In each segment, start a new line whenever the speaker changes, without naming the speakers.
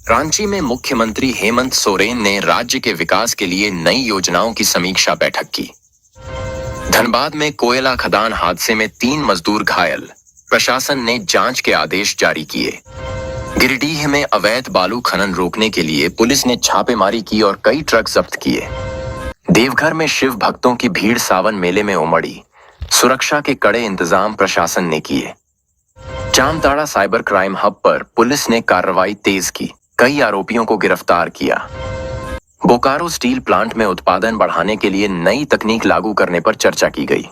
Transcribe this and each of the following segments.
रांची में मुख्यमंत्री हेमंत सोरेन ने राज्य के विकास के लिए नई योजनाओं की समीक्षा बैठक की। धनबाद में कोयला खदान हादसे में 3 मजदूर घायल, प्रशासन ने जांच के आदेश जारी किए। गिरिडीह में अवैध बालू खनन रोकने के लिए पुलिस ने छापेमारी की और कई ट्रक जब्त किए। देवघर में शिव भक्तों की भीड़ सावन मेले में उमड़ी, सुरक्षा के कड़े इंतजाम प्रशासन ने किए। जामताड़ा साइबर क्राइम हब पर पुलिस ने कार्रवाई तेज की, कई आरोपियों को गिरफ्तार किया। बोकारो स्टील प्लांट में उत्पादन बढ़ाने के लिए नई तकनीक लागू करने पर चर्चा की गई।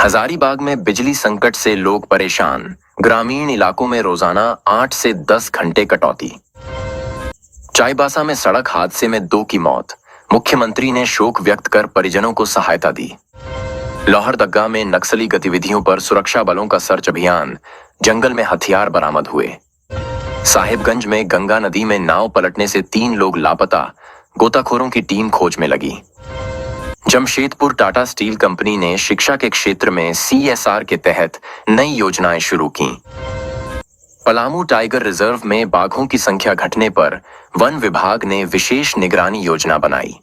हजारीबाग में बिजली संकट से लोग परेशान, ग्रामीण इलाकों में रोजाना 8 से 10 घंटे कटौती। चाईबासा में सड़क हादसे में 2 की मौत, मुख्यमंत्री ने शोक व्यक्त कर परिजनों को सहायता दी। लोहरदगा में नक्सली गतिविधियों पर सुरक्षा बलों का सर्च अभियान, जंगल में हथियार बरामद हुए। साहिबगंज में गंगा नदी में नाव पलटने से 3 लोग लापता, गोताखोरों की टीम खोज में लगी। जमशेदपुर टाटा स्टील कंपनी ने शिक्षा के क्षेत्र में CSR के तहत नई योजनाएं शुरू की। पलामू टाइगर रिजर्व में बाघों की संख्या घटने पर वन विभाग ने विशेष निगरानी योजना बनाई।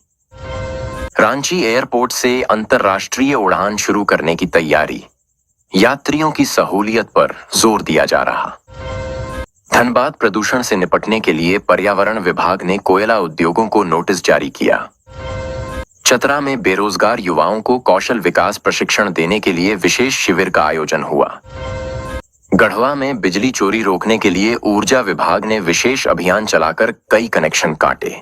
रांची एयरपोर्ट से अंतर्राष्ट्रीय उड़ान शुरू करने की तैयारी, यात्रियों की सहूलियत पर जोर दिया जा रहा। धनबाद प्रदूषण से निपटने के लिए पर्यावरण विभाग ने कोयला उद्योगों को नोटिस जारी किया। चतरा में बेरोजगार युवाओं को कौशल विकास प्रशिक्षण देने के लिए विशेष शिविर का आयोजन हुआ। गढ़वा में बिजली चोरी रोकने के लिए ऊर्जा विभाग ने विशेष अभियान चलाकर कई कनेक्शन काटे।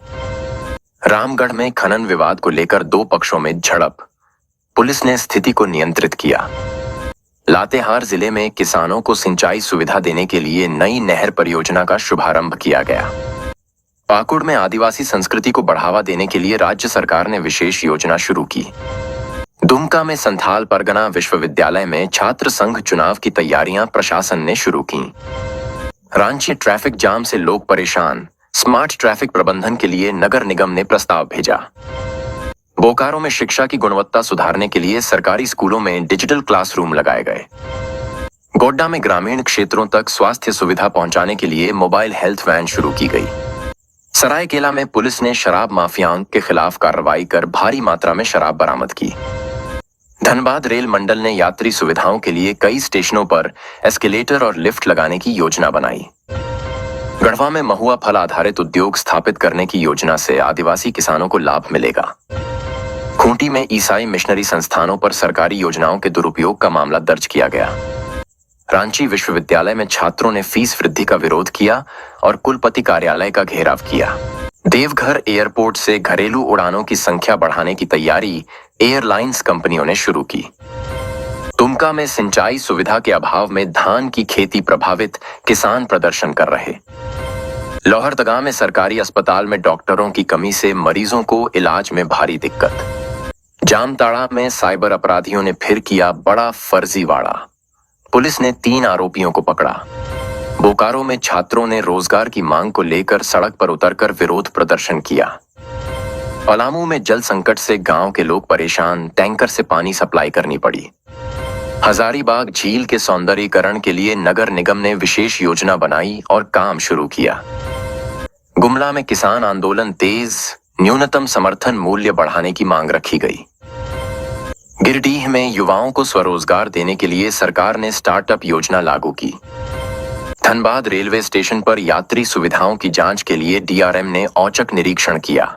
रामगढ़ में खनन विवाद को लेकर 2 पक्षों में झड़प, पुलिस ने स्थिति को नियंत्रित किया। लातेहार जिले में किसानों को सिंचाई सुविधा देने के लिए नई नहर परियोजना का शुभारंभ किया गया। पाकुड़ में आदिवासी संस्कृति को बढ़ावा देने के लिए राज्य सरकार ने विशेष योजना शुरू की। दुमका में संथाल परगना विश्वविद्यालय में छात्र संघ चुनाव की तैयारियां प्रशासन ने शुरू की। रांची ट्रैफिक जाम से लोग परेशान, स्मार्ट ट्रैफिक प्रबंधन के लिए नगर निगम ने प्रस्ताव भेजा। बोकारो में शिक्षा की गुणवत्ता सुधारने के लिए सरकारी स्कूलों में डिजिटल क्लासरूम लगाए गए। गोड्डा में ग्रामीण क्षेत्रों तक स्वास्थ्य सुविधा पहुंचाने के लिए मोबाइल हेल्थ वैन शुरू की गई। सरायकेला में पुलिस ने शराब माफियाओं के खिलाफ कार्रवाई कर भारी मात्रा में शराब बरामद की। धनबाद रेल मंडल ने यात्री सुविधाओं के लिए कई स्टेशनों पर एस्केलेटर और लिफ्ट लगाने की योजना बनाई। गढ़वा में महुआ फल आधारित उद्योग स्थापित करने की योजना से आदिवासी किसानों को लाभ मिलेगा। खूंटी में ईसाई मिशनरी संस्थानों पर सरकारी योजनाओं के दुरुपयोग का मामला दर्ज किया गया। रांची विश्वविद्यालय में छात्रों ने फीस वृद्धि का विरोध किया और कुलपति कार्यालय का घेराव किया। देवघर एयरपोर्ट से घरेलू उड़ानों की संख्या बढ़ाने की तैयारी एयरलाइंस कंपनियों ने शुरू की। दुमका में सिंचाई सुविधा के अभाव में धान की खेती प्रभावित, किसान प्रदर्शन कर रहे। लोहरदगा में सरकारी अस्पताल में डॉक्टरों की कमी से मरीजों को इलाज में भारी दिक्कत। जामताड़ा में साइबर अपराधियों ने फिर किया बड़ा फर्जीवाड़ा, पुलिस ने 3 आरोपियों को पकड़ा। बोकारो में छात्रों ने रोजगार की मांग को लेकर सड़क पर उतरकर विरोध प्रदर्शन किया। पलामू में जल संकट से गांव के लोग परेशान, टैंकर से पानी सप्लाई करनी पड़ी। हजारीबाग झील के सौंदर्यीकरण के लिए नगर निगम ने विशेष योजना बनाई और काम शुरू किया। गुमला में किसान आंदोलन तेज, न्यूनतम समर्थन मूल्य बढ़ाने की मांग रखी गई। गिरिडीह में युवाओं को स्वरोजगार देने के लिए सरकार ने स्टार्टअप योजना लागू की। धनबाद रेलवे स्टेशन पर यात्री सुविधाओं की जांच के लिए DRM ने औचक निरीक्षण किया।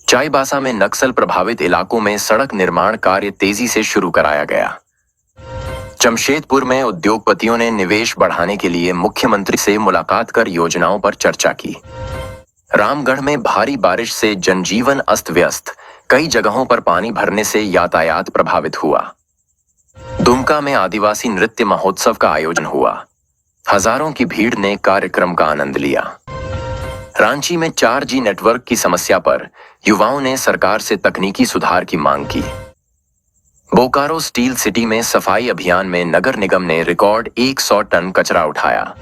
चाईबासा में नक्सल प्रभावित इलाकों में सड़क निर्माण कार्य तेजी से शुरू कराया गया। जमशेदपुर में उद्योगपतियों ने निवेश बढ़ाने के लिए मुख्यमंत्री से मुलाकात कर योजनाओं पर चर्चा की। रामगढ़ में भारी बारिश से जनजीवन अस्त व्यस्त, कई जगहों पर पानी भरने से यातायात प्रभावित हुआ। दुमका में आदिवासी नृत्य महोत्सव का आयोजन हुआ, हजारों की भीड़ ने कार्यक्रम का आनंद लिया। रांची में 4G नेटवर्क की समस्या पर युवाओं ने सरकार से तकनीकी सुधार की मांग की। बोकारो स्टील सिटी में सफाई अभियान में नगर निगम ने रिकॉर्ड 100 टन कचरा उठाया।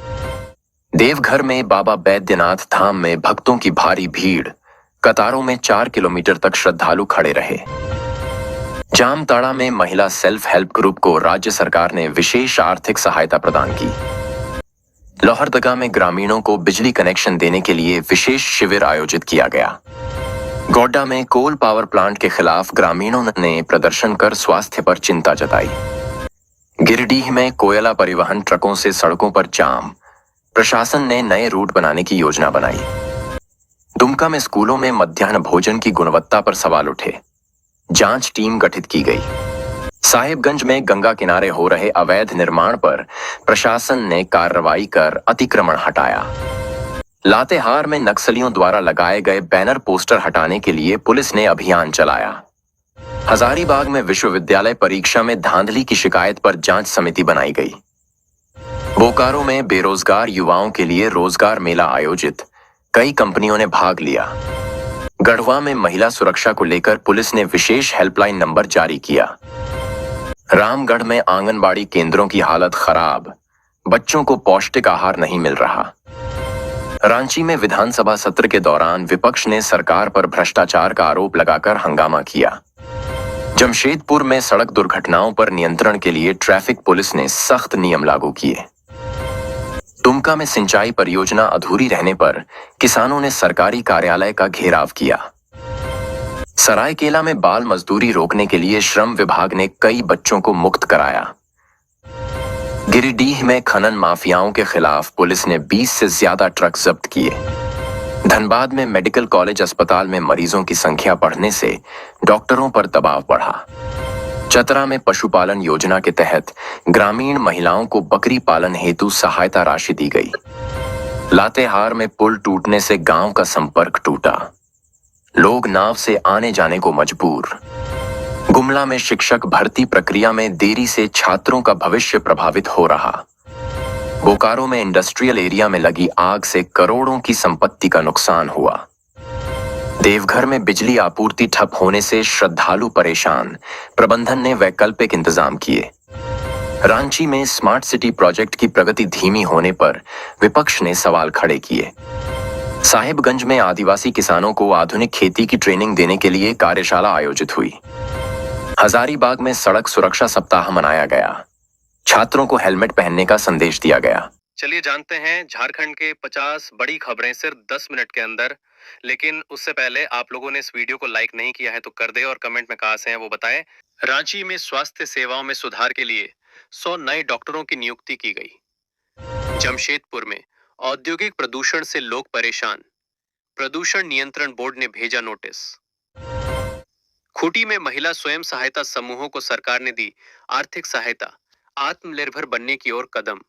देवघर में बाबा बैद्यनाथ धाम में भक्तों की भारी भीड़, कतारों में 4 किलोमीटर तक श्रद्धालु खड़े रहे। जामताड़ा में महिला सेल्फ हेल्प ग्रुप को राज्य सरकार ने विशेष आर्थिक सहायता प्रदान की। लोहरदगा में ग्रामीणों को बिजली कनेक्शन देने के लिए विशेष शिविर आयोजित किया गया। गोड्डा में कोल पावर प्लांट के खिलाफ ग्रामीणों ने प्रदर्शन कर स्वास्थ्य पर चिंता जताई। गिरिडीह में कोयला परिवहन ट्रकों से सड़कों पर जाम, प्रशासन ने नए रूट बनाने की योजना बनाई। दुमका में स्कूलों में मध्याह्न भोजन की गुणवत्ता पर सवाल उठे, जांच टीम गठित की गई। साहिबगंज में गंगा किनारे हो रहे अवैध निर्माण पर प्रशासन ने कार्रवाई कर अतिक्रमण हटाया। लातेहार में नक्सलियों द्वारा लगाए गए बैनर पोस्टर हटाने के लिए पुलिस ने अभियान चलाया। हजारीबाग में विश्वविद्यालय परीक्षा में धांधली की शिकायत पर जांच समिति बनाई गई। बोकारो में बेरोजगार युवाओं के लिए रोजगार मेला आयोजित, कई कंपनियों ने भाग लिया। गढ़वा में महिला सुरक्षा को लेकर पुलिस ने विशेष हेल्पलाइन नंबर जारी किया। रामगढ़ में आंगनबाड़ी केंद्रों की हालत खराब, बच्चों को पौष्टिक आहार नहीं मिल रहा। रांची में विधानसभा सत्र के दौरान विपक्ष ने सरकार पर भ्रष्टाचार का आरोप लगाकर हंगामा किया। जमशेदपुर में सड़क दुर्घटनाओं पर नियंत्रण के लिए ट्रैफिक पुलिस ने सख्त नियम लागू किए। दुमका में सिंचाई परियोजना अधूरी रहने पर किसानों ने सरकारी कार्यालय का घेराव किया। सरायकेला में बाल मजदूरी रोकने के लिए श्रम विभाग ने कई बच्चों को मुक्त कराया। गिरिडीह में खनन माफियाओं के खिलाफ पुलिस ने 20 से ज्यादा ट्रक जब्त किए। धनबाद में मेडिकल कॉलेज अस्पताल में मरीजों की संख्या बढ़ने से डॉक्टरों पर दबाव बढ़ा। चतरा में पशुपालन योजना के तहत ग्रामीण महिलाओं को बकरी पालन हेतु सहायता राशि दी गई। लातेहार में पुल टूटने से गांव का संपर्क टूटा, लोग नाव से आने जाने को मजबूर। गुमला में शिक्षक भर्ती प्रक्रिया में देरी से छात्रों का भविष्य प्रभावित हो रहा। बोकारो में इंडस्ट्रियल एरिया में लगी आग से करोड़ों की संपत्ति का नुकसान हुआ। देवघर में बिजली आपूर्ति ठप होने से श्रद्धालु परेशान, प्रबंधन ने वैकल्पिक इंतजाम किए। रांची में स्मार्ट सिटी प्रोजेक्ट की प्रगति धीमी होने पर विपक्ष ने सवाल खड़े किए। साहिबगंज में आदिवासी किसानों को आधुनिक खेती की ट्रेनिंग देने के लिए कार्यशाला आयोजित हुई। हजारीबाग में सड़क सुरक्षा सप्ताह मनाया गया, छात्रों को हेलमेट पहनने का संदेश दिया गया।
चलिए जानते हैं झारखंड के 50 बड़ी खबरें सिर्फ 10 मिनट के अंदर। लेकिन उससे पहले आप लोगों ने इस वीडियो को लाइक नहीं किया है तो कर दे और कमेंट में कहां से हैं वो बताएं। रांची में स्वास्थ्य सेवाओं में सुधार के लिए 100 नए डॉक्टरों की नियुक्ति की गई। जमशेदपुर में औद्योगिक प्रदूषण से लोग परेशान, प्रदूषण नियंत्रण बोर्ड ने भेजा नोटिस। खूंटी में महिला स्वयं सहायता समूहों को सरकार ने दी आर्थिक सहायता, आत्मनिर्भर बनने की ओर कदम।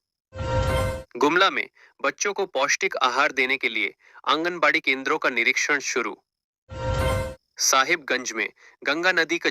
गुमला में बच्चों को पौष्टिक आहार देने के लिए आंगनबाड़ी केंद्रों का निरीक्षण शुरू। साहिबगंज में गंगा नदी का